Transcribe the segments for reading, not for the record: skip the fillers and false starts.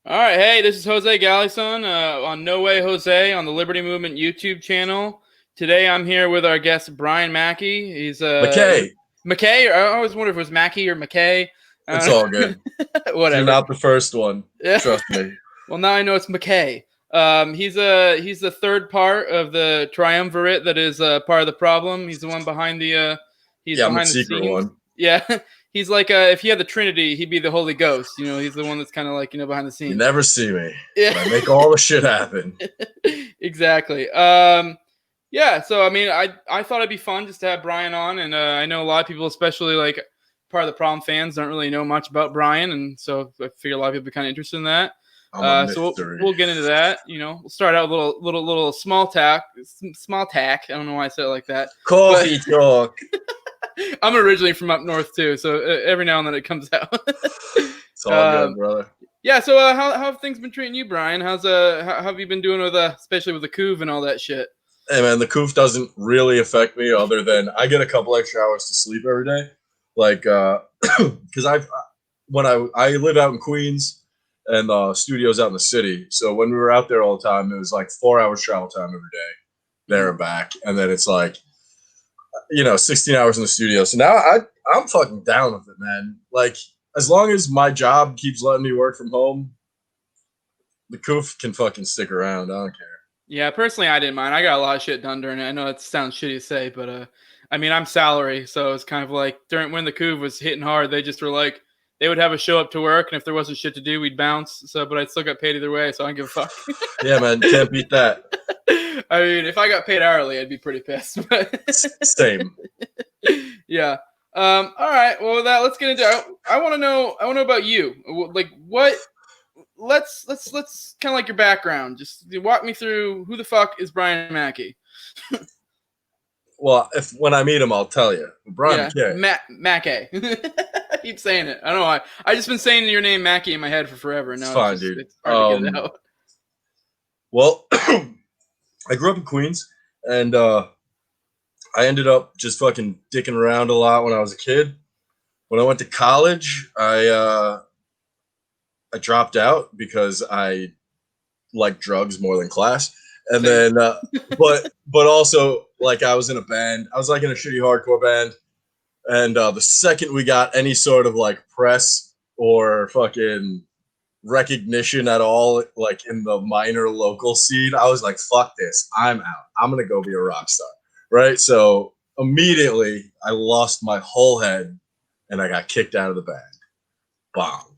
All right, hey, this is Jose Galison on No Way Jose on the Liberty Movement YouTube channel. Today I'm here with our guest Brian Mackay. He's Mackay. Mackay. I always wonder if it was Mackay or Mackay. It's all good. Whatever. You're not the first one. Yeah. Trust me. Well, now I know it's Mackay. He's the third part of the triumvirate that is part of the problem. He's the one behind the he's I'm the behind the secret scenes. one. Yeah. He's like if he had the Trinity, he'd be the Holy Ghost. You know, he's the one that's kind of like, behind the scenes. You never see me. Yeah. I make all the shit happen. Exactly. Yeah, so I mean, I thought it'd be fun just to have Brian on, and I know a lot of people, especially like part of the problem fans, don't really know much about Brian, and so I figure a lot of people be kind of interested in that. So we'll get into that. We'll start out with a little small talk. I don't know why I said it like that. Coffee talk. I'm originally from up north too, so every now and then it comes out. It's all good, brother. Yeah. So how have things been treating you, Brian? How have you been doing with especially with the couve and all that shit? Hey man, the coof doesn't really affect me other than I get a couple extra hours to sleep every day. Like, because I live out in Queens and the studio's out in the city. So when we were out there all the time, it was like 4 hours travel time every day, there and back. And then it's like, 16 hours in the studio. So now I'm fucking down with it, man. Like, as long as my job keeps letting me work from home, the coof can fucking stick around. I don't care. Yeah, personally, I didn't mind. I got a lot of shit done during it. I know it sounds shitty to say, but I mean, I'm salary, so it's kind of like when the couve was hitting hard, they just were like, they would have a show up to work, and if there wasn't shit to do, we'd bounce. So, but I still got paid either way, so I don't give a fuck. Yeah, man, can't beat that. I mean, if I got paid hourly, I'd be pretty pissed. But same. Yeah. All right. Well, with that, let's get into. I want to know about you. Like, what? Let's kind of like your background. Just walk me through who the fuck is Brian Mackay. Well, when I meet him, I'll tell you. Brian Mackay. I keep saying it. I don't know why. I just been saying your name Mackay in my head for forever. Now it's fine, dude. It's hard to get it out. Well, I grew up in Queens, and I ended up just fucking dicking around a lot when I was a kid. When I went to college, I dropped out because I like drugs more than class. And then, but also like I was in a band. I was like in a shitty hardcore band. And the second we got any sort of like press or fucking recognition at all, like in the minor local scene, I was like, fuck this. I'm out. I'm going to go be a rock star. Right. So immediately I lost my whole head and I got kicked out of the band. Bomb.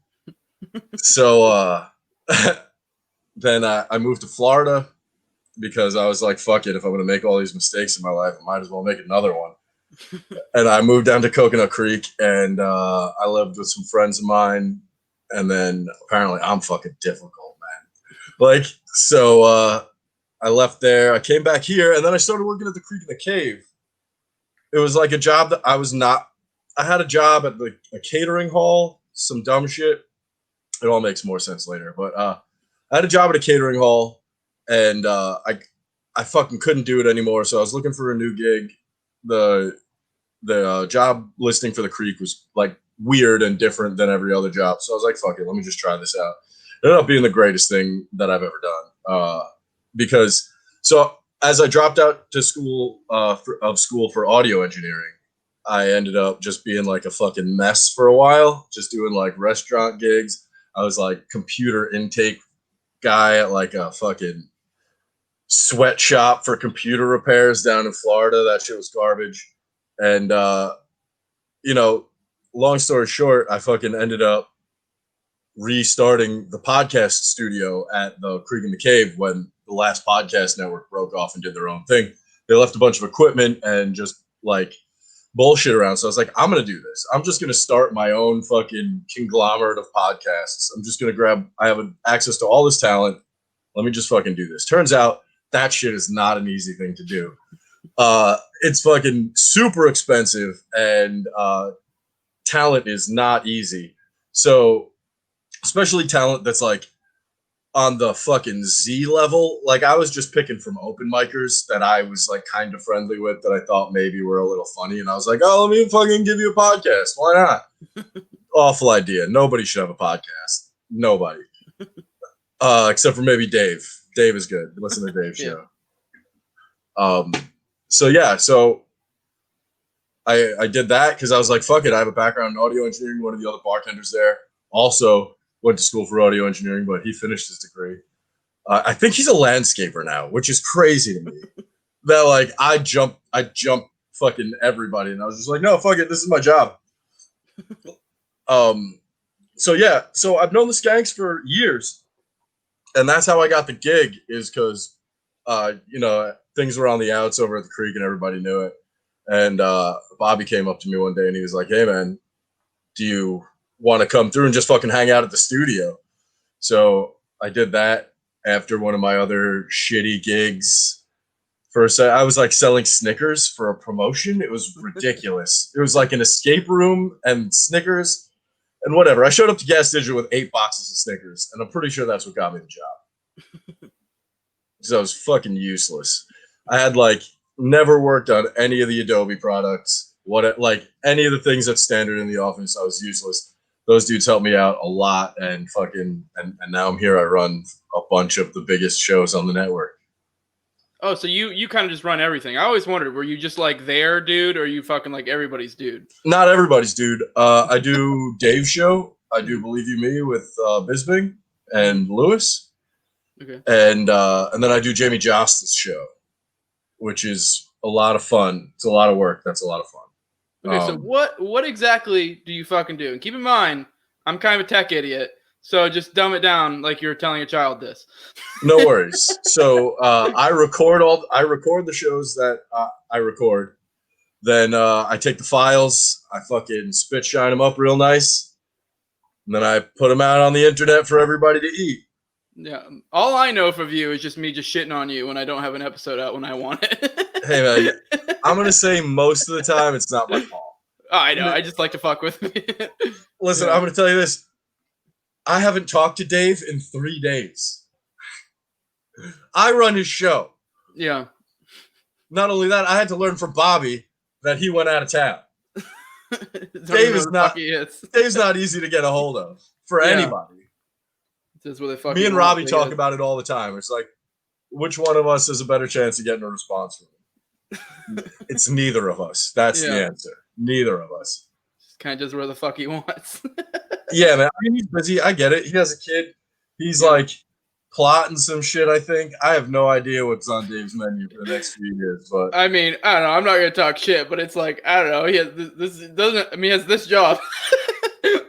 So then I moved to Florida because I was like, fuck it. If I'm going to make all these mistakes in my life, I might as well make another one. And I moved down to Coconut Creek and I lived with some friends of mine. And then apparently I'm fucking difficult, man. Like, so I left there. I came back here and then I started working at the Creek in the Cave. It was like a job that I had a job at a catering hall, some dumb shit. It all makes more sense later. But I had a job at a catering hall, and I fucking couldn't do it anymore. So I was looking for a new gig. The job listing for the Creek was like weird and different than every other job. So I was like, fuck it, let me just try this out. It ended up being the greatest thing that I've ever done. Because as I dropped out to school for audio engineering, I ended up just being like a fucking mess for a while, just doing like restaurant gigs. I was like computer intake guy at like a fucking sweatshop for computer repairs down in Florida. That shit was garbage. And, long story short, I fucking ended up restarting the podcast studio at the Creek in the Cave when the last podcast network broke off and did their own thing. They left a bunch of equipment and just like bullshit around. So I was like, I'm going to do this. I'm just going to start my own fucking conglomerate of podcasts. I'm just going to I have access to all this talent. Let me just fucking do this. Turns out that shit is not an easy thing to do. It's fucking super expensive and talent is not easy. So especially talent that's like on the fucking Z level. Like I was just picking from open micers that I was like kind of friendly with that I thought maybe were a little funny. And I was like, oh, let me fucking give you a podcast. Why not? Awful idea. Nobody should have a podcast. Nobody. Except for maybe Dave. Dave is good. Listen to Dave's Yeah. show. So I did that because I was like, fuck it. I have a background in audio engineering. One of the other bartenders there also went to school for audio engineering, but he finished his degree. I think he's a landscaper now, which is crazy to me. That like I jump fucking everybody, and I was just like, no, fuck it, this is my job. So I've known the Skanks for years, and that's how I got the gig. Is because things were on the outs over at the creek, and everybody knew it. And Bobby came up to me one day, and he was like, "Hey, man, do you want to come through and just fucking hang out at the studio?" So I did that after one of my other shitty gigs. First, I was like selling Snickers for a promotion. It was ridiculous. It was like an escape room and Snickers and whatever. I showed up to Gas Digital with 8 boxes of Snickers, and I'm pretty sure that's what got me the job. So I was fucking useless. I had like never worked on any of the Adobe products. Like any of the things that's standard in the office, I was useless. Those dudes helped me out a lot, and now I'm here. I run a bunch of the biggest shows on the network. Oh, so you kind of just run everything. I always wondered, were you just like their dude, or are you fucking like everybody's dude? Not everybody's dude. I do Dave's show. I do Believe You Me with Bisbing and Lewis. Okay. And then I do Jamie Jost's show, which is a lot of fun. It's a lot of work. That's a lot of fun. Okay, so what exactly do you fucking do? And keep in mind, I'm kind of a tech idiot, so just dumb it down like you're telling a child this. No worries. So I record the shows that I record. Then I take the files, I fucking spit shine them up real nice, and then I put them out on the internet for everybody to eat. Yeah, all I know of you is just me just shitting on you when I don't have an episode out when I want it. Hey man, I'm gonna say most of the time it's not my fault. Oh, I know. I just like to fuck with me. Listen, yeah. I'm gonna tell you this. I haven't talked to Dave in 3 days. I run his show. Yeah. Not only that, I had to learn from Bobby that he went out of town. Dave's not easy to get a hold of for anybody. Me and Robbie talk about it all the time. It's like, which one of us has a better chance of getting a response from him? It's neither of us. That's the answer. Neither of us. Just kind of does where the fuck he wants. Yeah, man. I mean, he's busy. I get it. He has a kid. He's like plotting some shit, I think. I have no idea what's on Dave's menu for the next few years. But I mean, I don't know. I'm not gonna talk shit, but it's like, I don't know. He has this job.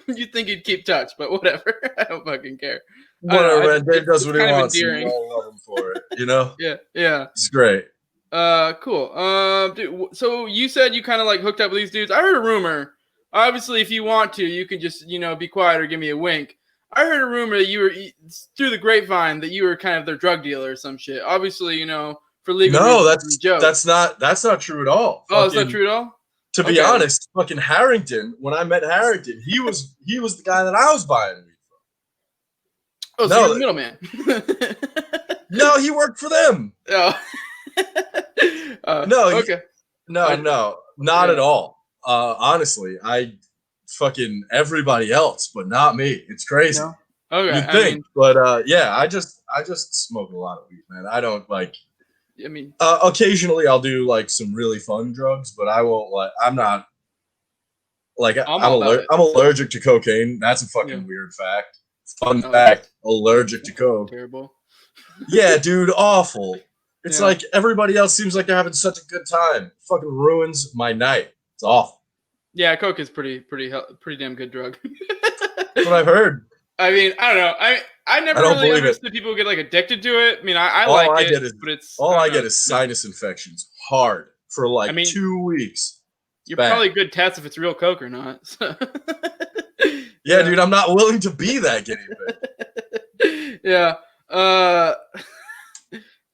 You'd think he'd keep touch, but whatever. I don't fucking care. Whatever, man. Dave does what he wants. And we all love him for it. You know? Yeah. It's great. Cool. Dude, so you said you kind of like hooked up with these dudes. I heard a rumor. Obviously, if you want to, you can just, be quiet or give me a wink. I heard a rumor that you were through the grapevine that you were kind of their drug dealer or some shit. Obviously, for legal reasons. No, that's not true at all. Oh, it's not true at all? To be honest, fucking Harrington, when I met Harrington, he was the guy that I was buying weed from. Oh, so you're the middleman. No, he worked for them. Oh. Not at all. Honestly, I fucking everybody else, but not me. It's crazy. No? Okay, you'd think, but I just smoke a lot of weed, man. I don't like. I mean, occasionally I'll do like some really fun drugs, but I won't like. I'm not like I'm allergic to cocaine. That's a fucking weird fact. Fun fact: allergic to coke. Terrible. Yeah, dude, awful. It's like everybody else seems like they're having such a good time. It fucking ruins my night. It's awful. Yeah, coke is pretty damn good drug. That's what I've heard. I mean, I don't know. I never really understood people who get like addicted to it. I mean, I like it, but it's all I get is sinus infections hard for like 2 weeks. You're probably a good test if it's real coke or not. So. Yeah, dude, I'm not willing to be that guinea pig. Yeah.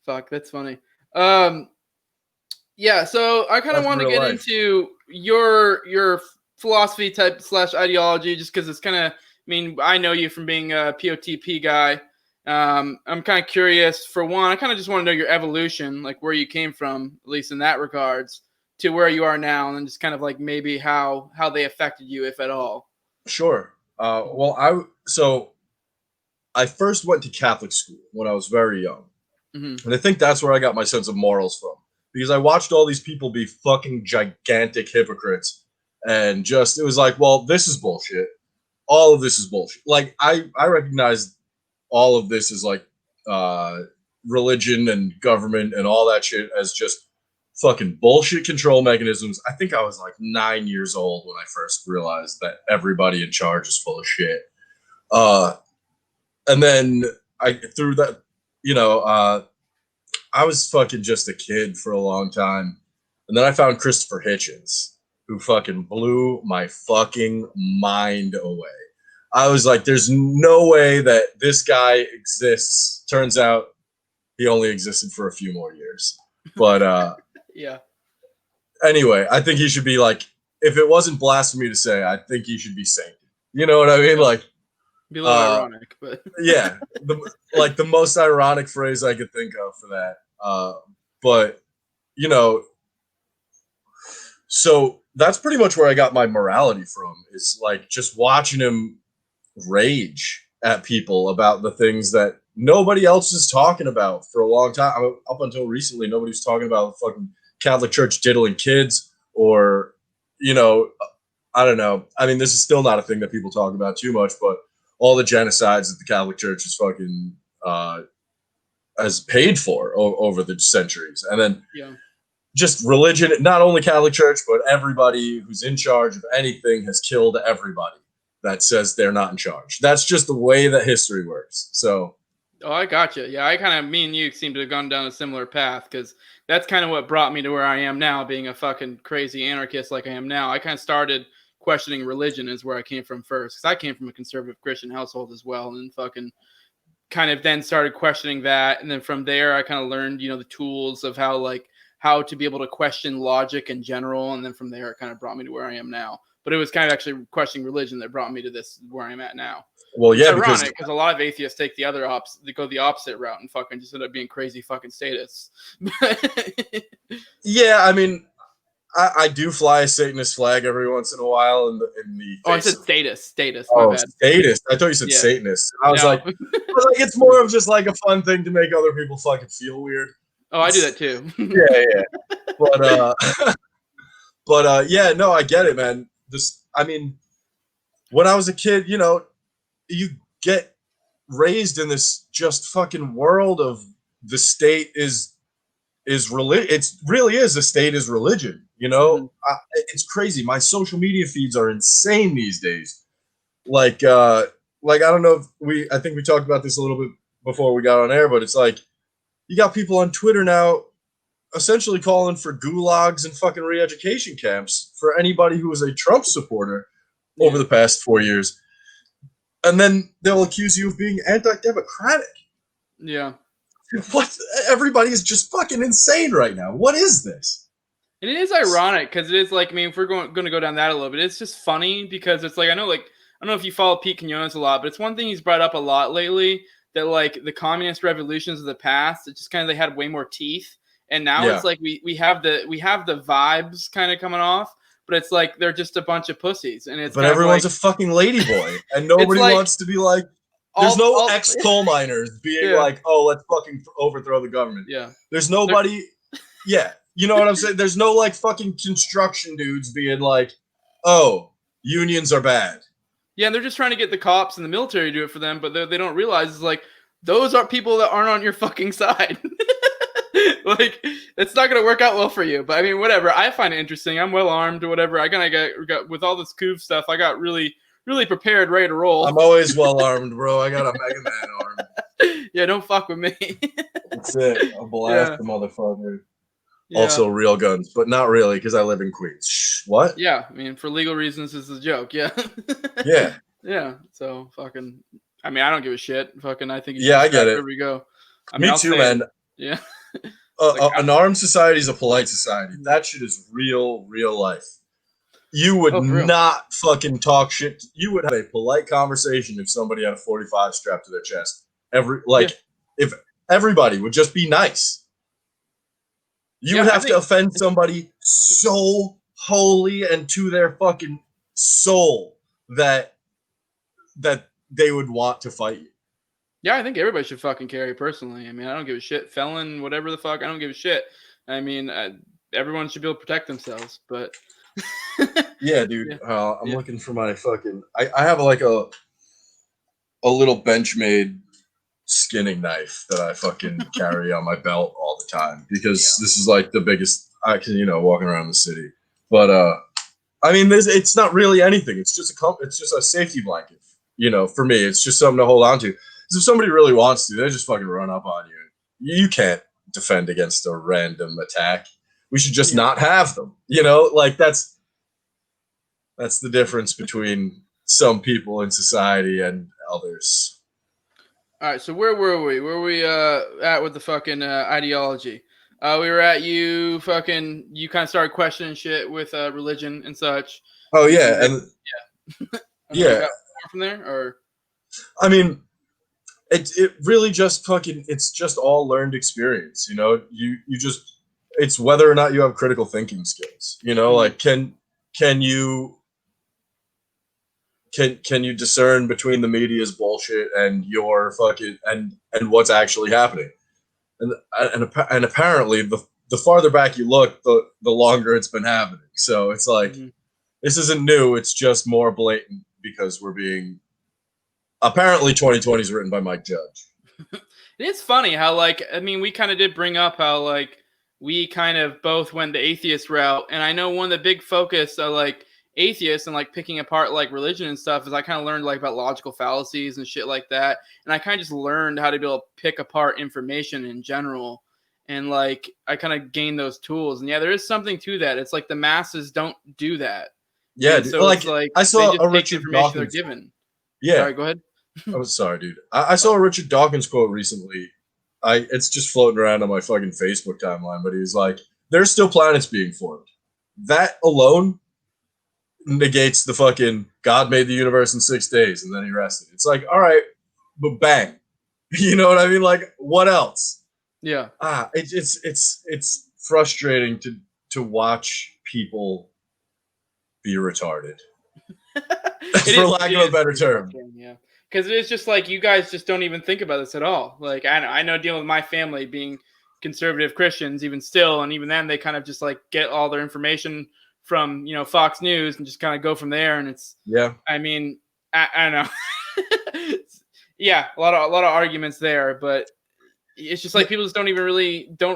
Fuck, that's funny. Yeah, so I kind of want to get into your philosophy type / ideology, just because it's kind of. I mean, I know you from being a POTP guy. I'm kind of curious. For one, I kind of just want to know your evolution, like where you came from, at least in that regards, to where you are now, and then just kind of like maybe how they affected you, if at all. Sure. Well, I first went to Catholic school when I was very young. Mm-hmm. And I think that's where I got my sense of morals from. Because I watched all these people be fucking gigantic hypocrites. And just, it was like, well, this is bullshit. All of this is bullshit. Like, I recognize all of this is like religion and government and all that shit as just fucking bullshit control mechanisms. I think I was like 9 years old when I first realized that everybody in charge is full of shit. And then through that, I was fucking just a kid for a long time. And then I found Christopher Hitchens, who fucking blew my fucking mind away. I was like, there's no way that this guy exists. Turns out he only existed for a few more years. But yeah. Anyway, I think he should be like, if it wasn't blasphemy to say, I think he should be sainted. You know what I mean? Like, be a little ironic, but yeah, the most ironic phrase I could think of for that. But so that's pretty much where I got my morality from. Is like just watching him rage at people about the things that nobody else is talking about for a long time. Up until recently, nobody's talking about fucking Catholic Church diddling kids, or I don't know. I mean, this is still not a thing that people talk about too much, but all the genocides that the Catholic Church is fucking has paid for over the centuries, and then just religion. Not only Catholic Church, but everybody who's in charge of anything has killed everybody that says they're not in charge. That's just the way that history works. So. Oh, I gotcha. Yeah, me and you seem to have gone down a similar path, because that's kind of what brought me to where I am now, being a fucking crazy anarchist like I am now. I kind of started questioning religion is where I came from first, because I came from a conservative Christian household as well, and fucking kind of then started questioning that, and then from there I kind of learned, the tools of how to be able to question logic in general, and then from there it kind of brought me to where I am now. But it was kind of actually questioning religion that brought me to this where I'm at now. Well, yeah, it's ironic because a lot of atheists take they go the opposite route and fucking just end up being crazy fucking statists. Yeah, I mean, I do fly a Satanist flag every once in a while in the. Oh, I said status. Oh, my bad. Statist. I thought you said Satanist. I was like, it's more of just like a fun thing to make other people fucking feel weird. Oh, I do that too. Yeah. But yeah, no, I get it, man. I mean, when I was a kid, you get raised in this just fucking world of the state is religion. It really is. The state is religion. It's crazy. My social media feeds are insane these days. Like I don't know if I think we talked about this a little bit before we got on air, but it's like you got people on Twitter now essentially calling for gulags and fucking re-education camps for anybody who was a Trump supporter over the past 4 years. And then they'll accuse you of being anti-democratic. Yeah. What? Everybody is just fucking insane right now. What is this? It is ironic because it is like, I mean, if we're going to go down that a little bit, it's just funny because it's like, I don't know if you follow Pete Quinones a lot, but it's one thing he's brought up a lot lately, that like the communist revolutions of the past, it just kind of, they had way more teeth. And now it's like we have the vibes kind of coming off, but it's like they're just a bunch of pussies. And it's but everyone's a fucking ladyboy, and nobody wants to be like. There's no ex-coal miners being like, oh, let's fucking overthrow the government. Yeah. There's nobody. Yeah. You know what I'm saying? There's no like fucking construction dudes being like, oh, unions are bad. Yeah, and they're just trying to get the cops and the military to do it for them, but they don't realize it's like those are people that aren't on your fucking side. Like, it's not going to work out well for you. But I mean, whatever. I find it interesting. I'm well armed or whatever. I kind of got with all this coup stuff. I got really prepared, ready to roll. I'm always well armed, bro. I got a Mega Man arm. Yeah, don't fuck with me. That's it. I'll blast the motherfucker. Yeah. Also, real guns, but not really because I live in Queens. Shh, what? Yeah, I mean, for legal reasons, this is a joke. Yeah. Yeah. Yeah. So fucking. I mean, I don't give a shit. Fucking, I think. I get it. Here we go. I mean, me too, man. Yeah. An armed society is a polite society. That shit is real life. You would not fucking talk shit. You would have a polite conversation if somebody had a 45 strapped to their chest. If everybody would just be nice. You would have to offend somebody so holy and to their fucking soul that they would want to fight you. Yeah, I think everybody should fucking carry personally. I mean, I don't give a shit. Felon, whatever the fuck, I don't give a shit. I mean, everyone should be able to protect themselves, but Yeah, dude. yeah, I'm yeah. looking for my fucking. I have like a little Benchmade skinning knife that I fucking carry on my belt all the time because Yeah. this is like the biggest I can, walking around the city. But I mean, it's not really anything. It's just it's just a safety blanket. For me, it's just something to hold on to. Because if somebody really wants to, they just fucking run up on you. You can't defend against a random attack. We should just Yeah. not have them. Like that's the difference between some people in society and others. All right, so where were we? Where were we at with the fucking ideology? We were at you fucking you kind of started questioning shit with religion and such. Oh You yeah, convict, and and then we yeah, got more from there, or I mean, it really just fucking it's just all learned experience. You just it's whether or not you have critical thinking skills. Mhm. Like can you can you discern between the media's bullshit and your fucking and what's actually happening? And apparently the farther back you look, the longer it's been happening. So it's like Mhm. this isn't new. It's just more blatant because we're being apparently 2020 is written by Mike Judge. It's funny how like I mean we kind of did bring up how like we kind of both went the atheist route, and I know one of the big focus of like atheists and like picking apart like religion and stuff is I kind of learned like about logical fallacies and shit like that, and I kind of just learned how to be able to pick apart information in general, and like I kind of gained those tools, and yeah, there is something to that. It's like the masses don't do that, Yeah, and dude. so it's Like like I they saw just a take the Richard information they're Dawkins quote. given. Yeah. Sorry, go ahead. Oh, sorry, dude. I saw a Richard Dawkins quote recently. It's just floating around on my fucking Facebook timeline, but he was like, "There's still planets being formed." That alone negates the fucking God made the universe in 6 days and then he rested. It's like, all right, but bang, you know what I mean? Like, what else? Yeah. It's frustrating to watch people be retarded, It for is. lack It of a is better pretty term. frustrating, yeah. Because it is just like you guys just don't even think about this at all. Like I know dealing with my family being conservative Christians, even still, and even then they kind of just like get all their information from Fox News and just kind of go from there. And it's, Yeah, I mean, I don't know. Yeah, a lot of arguments there, but it's just like yeah, people just don't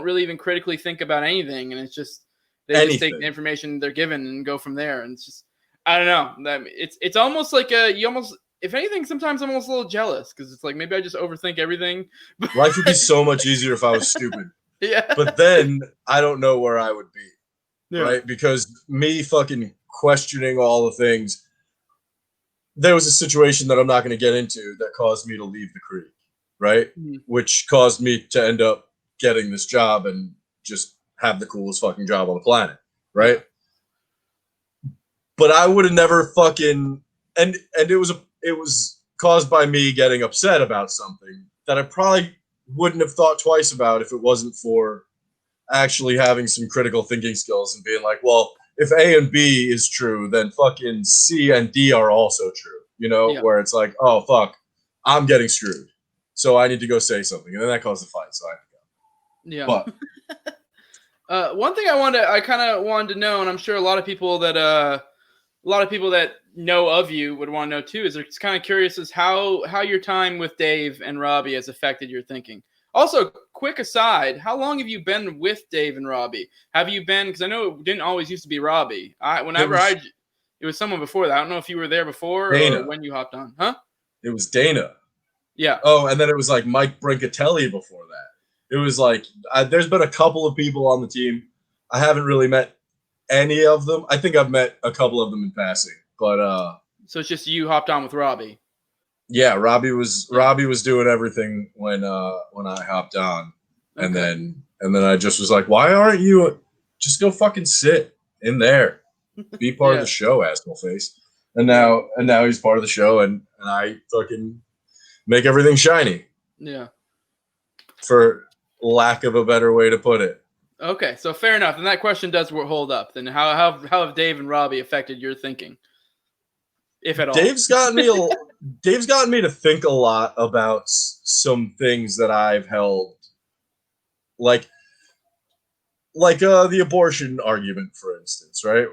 really even critically think about anything, and it's just they just take the anything. information they're given and go from there, and it's just I don't know. It's almost like you almost if anything sometimes I'm almost a little jealous because it's like maybe I just overthink everything. Life would be so much easier if I was stupid. Yeah, But then I don't know where I would be, yeah, right? Because me fucking questioning all the things, there was a situation that I'm not going to get into that caused me to leave the creek, right? Mhm. Which caused me to end up getting this job and just have the coolest fucking job on the planet, Yeah, right? But I would have never fucking and it was caused by me getting upset about something that I probably wouldn't have thought twice about if it wasn't for actually having some critical thinking skills and being like, well, if A and B is true, then fucking C and D are also true. yeah, Where it's like, oh fuck, I'm getting screwed, so I need to go say something, and then that caused a fight. So I, yeah. but One thing I kind of wanted to know, and I'm sure a lot of people that know of you would want to know too is they're kind of curious as how your time with Dave and Robbie has affected your thinking. Also, quick aside, how long have you been with Dave and Robbie? Have you been, because I know it didn't always used to be Robbie. it was It was someone before that. I don't know if you were there before or Dana. when you hopped on. Huh? It was Dana. Yeah. Oh, and then it was like Mike Brinkatelli before that. It was like there's been a couple of people on the team. I haven't really met any of them. I think I've met a couple of them in passing, but So it's just you hopped on with Robbie. yeah, Robbie was doing everything when I hopped on, and Okay. then I just was like, why aren't you just go fucking sit in there, be part of the Yeah. show, asshole face. And Yeah. now he's part of the show, and I fucking make everything shiny, Yeah. for lack of a better way to put it. Okay. So fair enough. And that question does hold up. Then how have Dave and Robbie affected your thinking, if at all? Dave's gotten me a Dave's gotten me to think a lot about some things that I've held, like the abortion argument, for instance, right?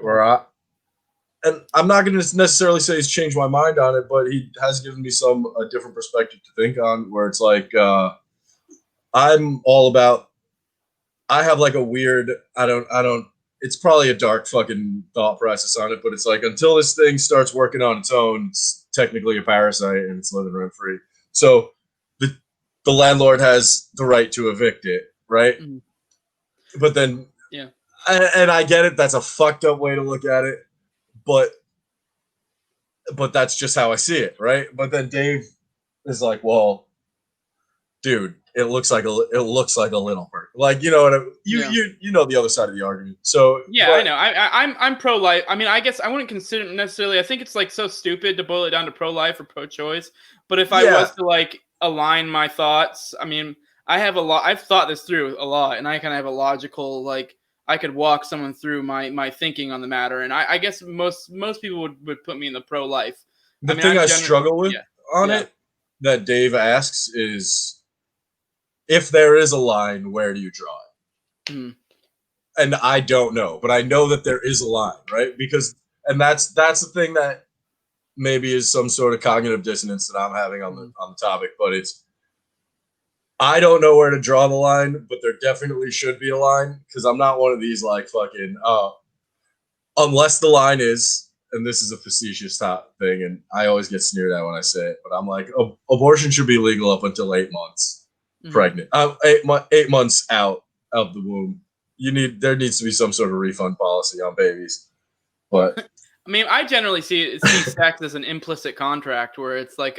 And I'm not going to necessarily say he's changed my mind on it, but he has given me a different perspective to think on, where it's like, I'm all about, I have like a weird, I don't, it's probably a dark fucking thought process on it, but it's like, until this thing starts working on its own, it's technically a parasite and it's living rent free. So the landlord has the right to evict it, right? Mhm. But then, Yeah. and I get it. That's a fucked up way to look at it, but that's just how I see it, right? But then Dave is like, well, dude, it looks like a little person. Like, you know what you know the other side of the argument. So Yeah, I know. I'm pro life. I mean, I guess I wouldn't consider it necessarily. I think it's like so stupid to boil it down to pro life or pro choice. But if I yeah, was to like align my thoughts, I mean, I have a lot. I've thought this through a lot, and I kind of have a logical like. I could walk someone through my thinking on the matter, and I guess most people would put me in the pro life. the I mean, thing I struggle with yeah, on yeah. it that Dave asks is, if there is a line, where do you draw it? Mhm. And I don't know, but I know that there is a line, right? Because, and that's the thing that maybe is some sort of cognitive dissonance that I'm having on the topic, but it's, I don't know where to draw the line, but there definitely should be a line, because I'm not one of these like fucking unless the line is, and this is a facetious thing, and I always get sneered at when I say it, but I'm like, abortion should be legal up until 8 months pregnant, 8 months out of the womb. There needs to be some sort of refund policy on babies, but I mean, I generally see sex as an implicit contract where it's like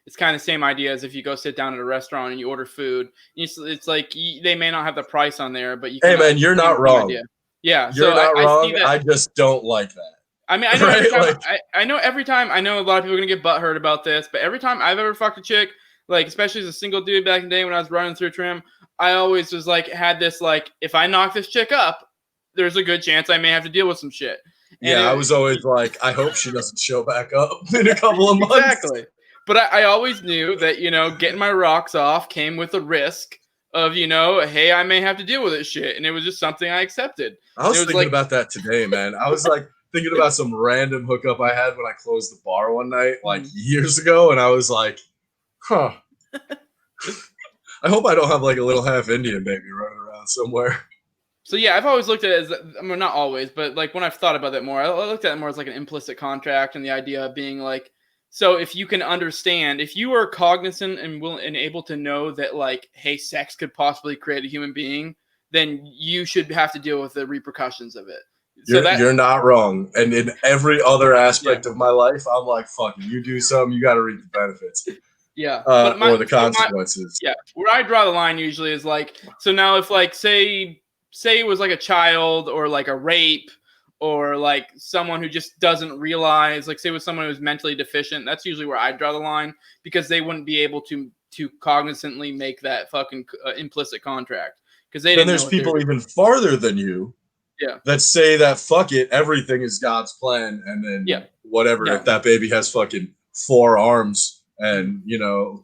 it's kind of the same idea as if you go sit down at a restaurant and you order food. It's like they may not have the price on there, but you hey kind man, of you're same, not same wrong. idea. Yeah, You're so not I see wrong. that. I just don't like that. I mean, I know every right? time Like, I know every time I know a lot of people are gonna get butthurt about this, but every time I've ever fucked a chick, like especially as a single dude back in the day when I was running through trim, I always was like had this like if I knock this chick up, there's a good chance I may have to deal with some shit. And yeah, I was always like, I hope she doesn't show back up in a couple of months. exactly. But I always knew that, getting my rocks off came with a risk of, hey, I may have to deal with this shit. And it was just something I accepted. I And it was was thinking like, about that today, man. I was like thinking about some random hookup I had when I closed the bar one night, like years ago, and I was like, huh. I hope I don't have like a little half Indian baby running around somewhere. so yeah, I've always looked at it as, I mean, not always, but like when I've thought about it more, I looked at it more as like an implicit contract and the idea of being like, so if you can understand, if you are cognizant and will and able to know that like, hey, sex could possibly create a human being, then you should have to deal with the repercussions of it. So You're not wrong. And in every other yeah. aspect of my life, I'm like, fucking, you do something, you got to reap the benefits, Yeah, but or the consequences. where I draw the line usually is like, so now if like say it was like a child or like a rape or like someone who just doesn't realize, like say it was someone who's mentally deficient, that's usually where I draw the line because they wouldn't be able to cognizantly make that fucking implicit contract because they Then didn't know there's what they were people doing. even farther than you Yeah, that say that fuck it, everything is God's plan, and then yeah, whatever, yeah. if that baby has fucking 4 arms and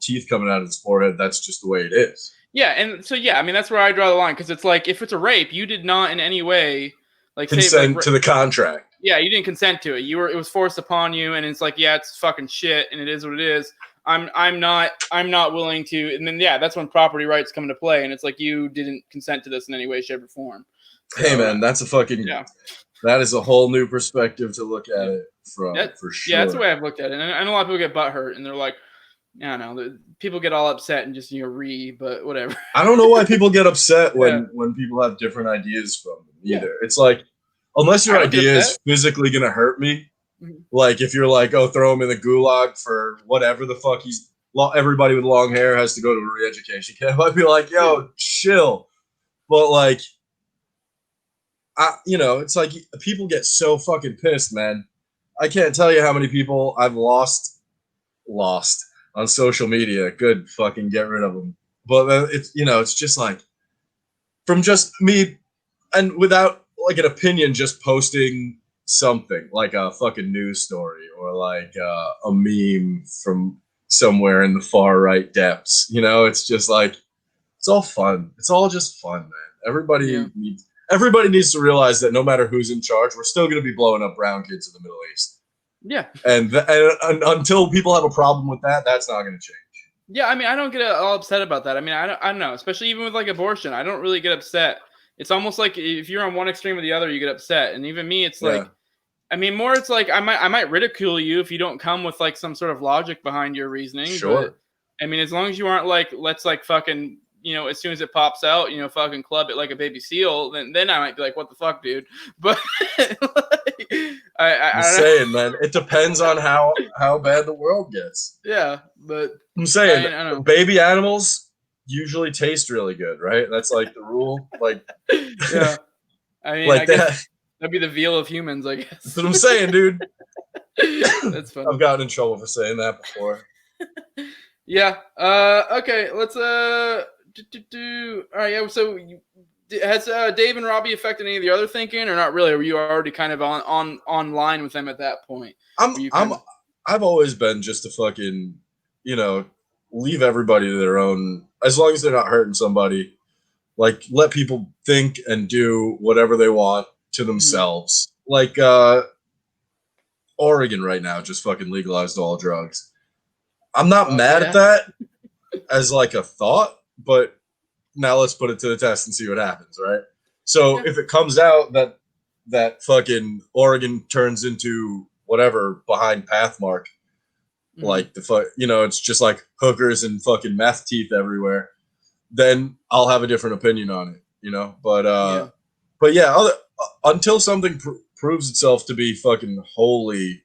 teeth coming out of its forehead, that's just the way it is. Yeah, and so yeah, I mean that's where I draw the line because it's like if it's a rape, you did not in any way like say like Consent to the contract. yeah, you didn't consent to it. It was forced upon you, and it's like yeah, it's fucking shit, and it is what it is. I'm not willing to, and then yeah, that's when property rights come into play, and it's like you didn't consent to this in any way, shape, or form. So, Hey man, that's a fucking that is a whole new perspective to look at it from, for sure. Yeah, that's the way I've looked at it, and I know a lot of people get butthurt, and they're like, I don't know, people get all upset and just but whatever. I don't know why people get upset when people have different ideas from them either. It's like, unless your idea is physically gonna hurt me, like if you're like, oh, throw him in the gulag for whatever the fuck everybody with long hair has to go to a re-education camp, I'd be like, yo, chill. But like, it's like people get so fucking pissed, man. I can't tell you how many people I've lost on social media. Good, fucking get rid of them. But it's just like, from just me, and without like an opinion, just posting something like a fucking news story or like a meme from somewhere in the far right depths. You know, it's just like it's all fun. It's all just fun, man. Yeah. Everybody needs to realize that no matter who's in charge, we're still going to be blowing up brown kids in the Middle East. Yeah. And until people have a problem with that, that's not going to change. Yeah, I mean, I don't get all upset about that. I mean, I don't know, especially even with like abortion. I don't really get upset. It's almost like if you're on one extreme or the other, you get upset. And even me, it's like, I mean, more it's like I might ridicule you if you don't come with like some sort of logic behind your reasoning. Sure. But I mean, as long as you aren't like, let's like fucking, as soon as it pops out, fucking club it like a baby seal, then I might be like, what the fuck, dude? But like, I'm saying, man, it depends on how bad the world gets. Yeah, but I'm saying, I don't know. Baby animals usually taste really good, right? That's like the rule. Like, yeah, I mean, like I guess that'd be the veal of humans, I guess. That's what I'm saying, dude. That's funny. I've gotten in trouble for saying that before. Yeah. Okay. Let's All right. Yeah. So, has Dave and Robbie affected any of the other thinking, or not really? Or were you already kind of on line with them at that point? I've always been just a fucking, leave everybody to their own. As long as they're not hurting somebody, like let people think and do whatever they want to themselves. Like Oregon right now just fucking legalized all drugs. I'm not mad at that as like a thought, but now let's put it to the test and see what happens, right? So if it comes out that fucking Oregon turns into whatever behind Pathmark, like it's just like hookers and fucking meth teeth everywhere, then I'll have a different opinion on it, but yeah, until something proves itself to be fucking wholly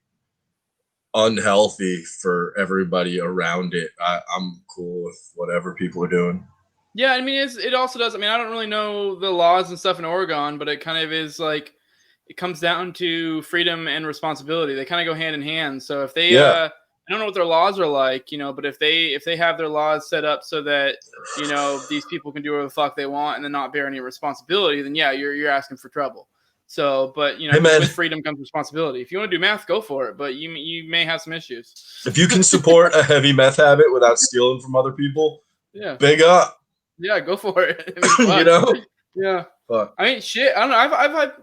unhealthy for everybody around it, I'm cool with whatever people are doing. Yeah, I mean, it also does. I mean, I don't really know the laws and stuff in Oregon, but it kind of is like it comes down to freedom and responsibility. They kind of go hand in hand. So if they, I don't know what their laws are like, but if they have their laws set up so that these people can do whatever the fuck they want and then not bear any responsibility, then yeah, you're asking for trouble. So, but with freedom comes responsibility. If you want to do math, go for it, but you may have some issues. If you can support a heavy meth habit without stealing from other people, big up. Yeah, go for it. Yeah. Fuck. I mean, shit. I don't know.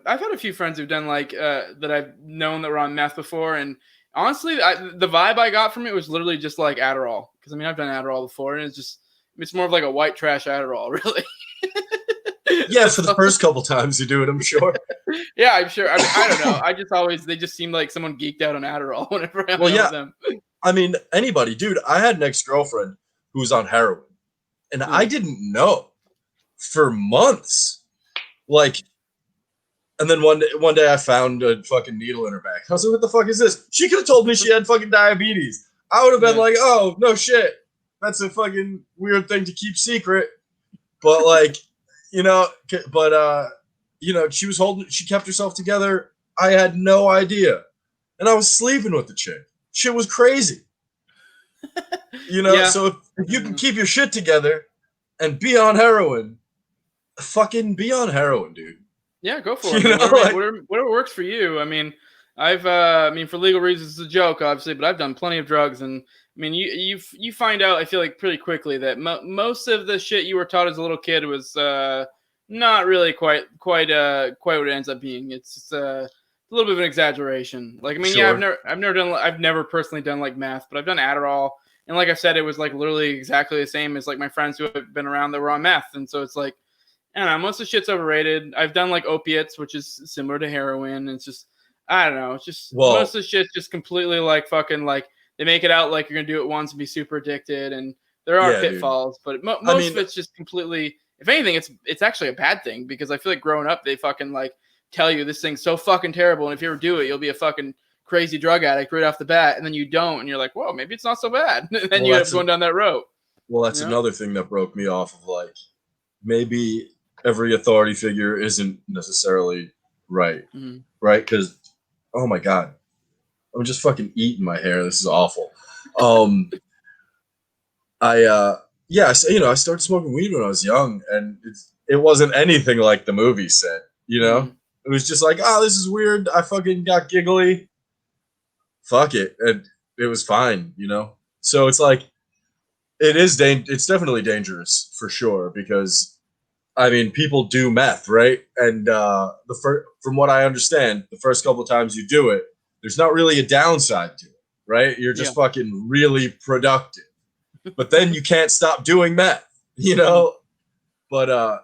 I've had a few friends who've done like that I've known that were on meth before, and honestly, the vibe I got from it was literally just like Adderall. Because I mean, I've done Adderall before, and it's more of like a white trash Adderall, really. Yeah, for the first couple times you do it, I'm sure. Yeah, I'm sure. I mean, I don't know. They just seemed like someone geeked out on Adderall whenever I met with them. I mean, anybody, dude. I had an ex-girlfriend who was on heroin. And I didn't know for months. Like, and then one day I found a fucking needle in her back. I was like, what the fuck is this? She could have told me she had fucking diabetes. I would have been like, oh, no shit. That's a fucking weird thing to keep secret. But like, she kept herself together. I had no idea. And I was sleeping with the chick. Shit was crazy. So if you can keep your shit together and be on heroin, fucking be on heroin, dude. Yeah, go for it. Whatever works for you. I mean, for legal reasons, it's a joke, obviously, but I've done plenty of drugs, and I mean, you find out, I feel like pretty quickly that most of the shit you were taught as a little kid was not really quite what it ends up being. It's just a little bit of an exaggeration. Like, I mean, I've never personally done like math, but I've done Adderall. And like I said, it was like literally exactly the same as like my friends who have been around that were on meth. And so it's like, I don't know, most of the shit's overrated. I've done like opiates, which is similar to heroin. It's just, I don't know. It's just most of the shit's just completely like fucking like they make it out like you're going to do it once and be super addicted. And there are pitfalls, but most of it's just completely, if anything, it's actually a bad thing because I feel like growing up, they fucking like tell you this thing's so fucking terrible. And if you ever do it, you'll be a fucking crazy drug addict right off the bat, and then you don't, and you're like, whoa, maybe it's not so bad. And then you end up going down that road. Well, that's another thing that broke me off of like maybe every authority figure isn't necessarily right, right? Because oh my god, I'm just fucking eating my hair. This is awful. I started smoking weed when I was young, and it wasn't anything like the movie said. it was just like, oh, this is weird. I fucking got giggly. Fuck it. And it was fine, you know? So it's like, it's definitely dangerous for sure because, I mean, people do meth, right? And from what I understand, the first couple of times you do it, there's not really a downside to it, right? You're just fucking really productive. But then you can't stop doing meth, you know? But I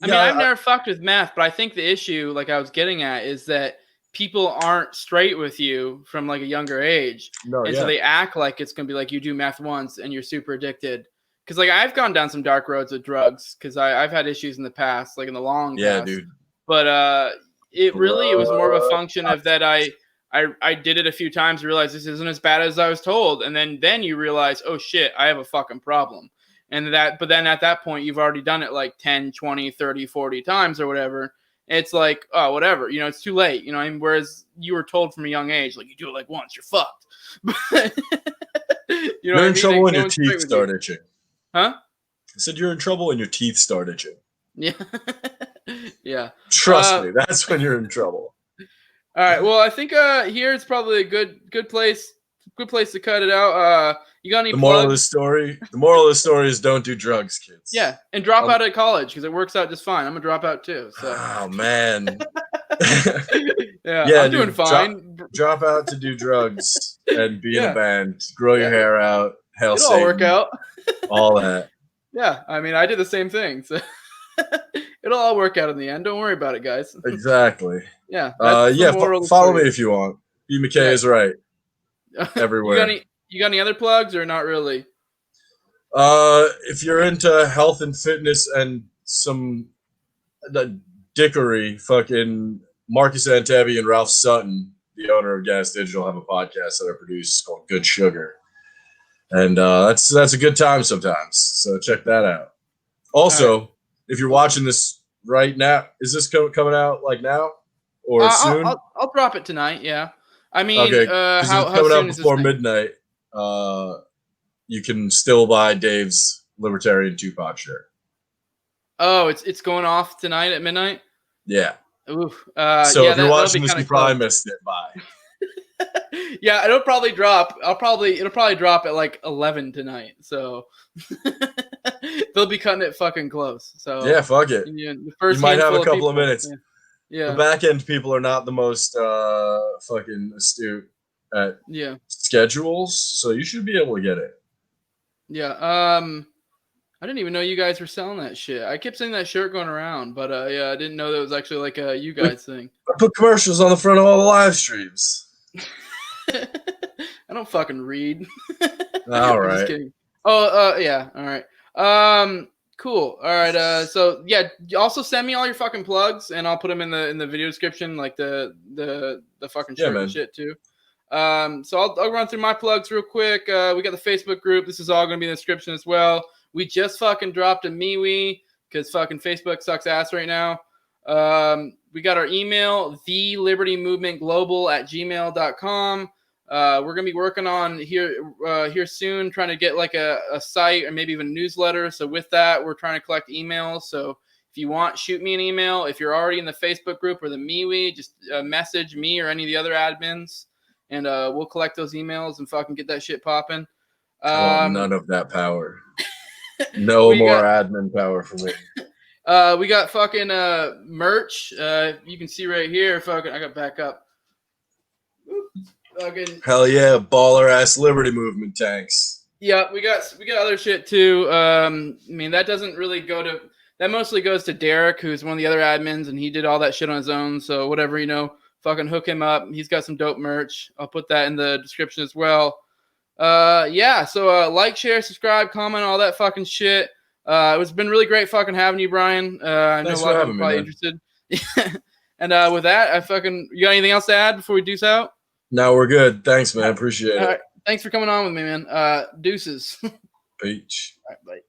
mean, I've never fucked with meth, but I think the issue, like I was getting at, is that people aren't straight with you from like a younger age. So they act like it's going to be like you do meth once and you're super addicted. Because like I've gone down some dark roads with drugs because I've had issues in the past, like in the long past. Dude. But it was more of a function of that I did it a few times, realized this isn't as bad as I was told. And then you realize, oh shit, I have a fucking problem. But then at that point, you've already done it like 10, 20, 30, 40 times or whatever. It's like, oh, whatever, you know, it's too late, you know. I mean, whereas you were told from a young age, like you do it like once, you're fucked. You're in trouble when your teeth start itching. Huh? I said you're in trouble when your teeth start itching. Yeah. Yeah. Trust me, that's when you're in trouble. All right. Well, I think here it's probably a good place to cut it out. You got any plugs? The moral of the story is don't do drugs, kids. Yeah, and drop out at college because it works out just fine. I'm gonna drop out too. So. Oh man. Yeah, I'm doing fine. Drop out to do drugs and be in a band. Grow your hair out. Hell, it'll all work out. All that. Yeah, I mean, I did the same thing. So it'll all work out in the end. Don't worry about it, guys. Exactly. Yeah. Follow me if you want. Bmackayisright. Everywhere. You got any other plugs or not really? If you're into health and fitness and some dickery, fucking Marcus Antebi and Ralph Sutton, the owner of Gas Digital, have a podcast that I produce called Good Sugar. And that's a good time sometimes. So check that out. Also, if you're watching this right now, is this coming out like now or soon? I'll drop it tonight. Yeah. I mean, okay, how coming soon out before midnight. You can still buy Dave's Libertarian Tupac shirt. Oh, it's going off tonight at midnight? Yeah. Ooh, so if you're watching this, you probably missed it. Bye. Yeah, it'll probably drop. It'll probably drop at like 11 tonight. So they'll be cutting it fucking close. So yeah, fuck it. The first you might have a couple of minutes. Yeah. The back end people are not the most fucking astute at schedules, so you should be able to get it. Yeah. I didn't even know you guys were selling that shit. I kept seeing that shirt going around, but I didn't know that was actually like a you guys thing. I put commercials on the front of all the live streams. I don't fucking read. All right. Just kidding. Oh, yeah. All right. Cool. All right. So yeah, also send me all your fucking plugs, and I'll put them in the video description, like the fucking shirt and shit too. So I'll run through my plugs real quick. We got the Facebook group. This is all gonna be in the description as well. We just fucking dropped a MeWe because fucking Facebook sucks ass right now. We got our email, thelibertymovementglobal@gmail.com. We're going to be working on here soon, trying to get like a site or maybe even a newsletter. So with that, we're trying to collect emails. So if you want, shoot me an email. If you're already in the Facebook group or the MeWe, just message me or any of the other admins, and we'll collect those emails and fucking get that shit popping. I want none of that power. No more admin power for me. We got fucking merch. You can see right here. Fucking, I got back up. Fucking hell yeah, baller ass Liberty Movement tanks. Yeah, we got other shit too. I mean, that doesn't really that mostly goes to Derek, who's one of the other admins, and he did all that shit on his own. So whatever, fucking hook him up. He's got some dope merch. I'll put that in the description as well. Yeah, so like, share, subscribe, comment, all that fucking shit. It's been really great fucking having you, Brian. I know a lot of people probably interested. And with that, you got anything else to add before we deuce out? No, we're good. Thanks, man. Appreciate it. All right. Thanks for coming on with me, man. Deuces. Peach. All right, bye.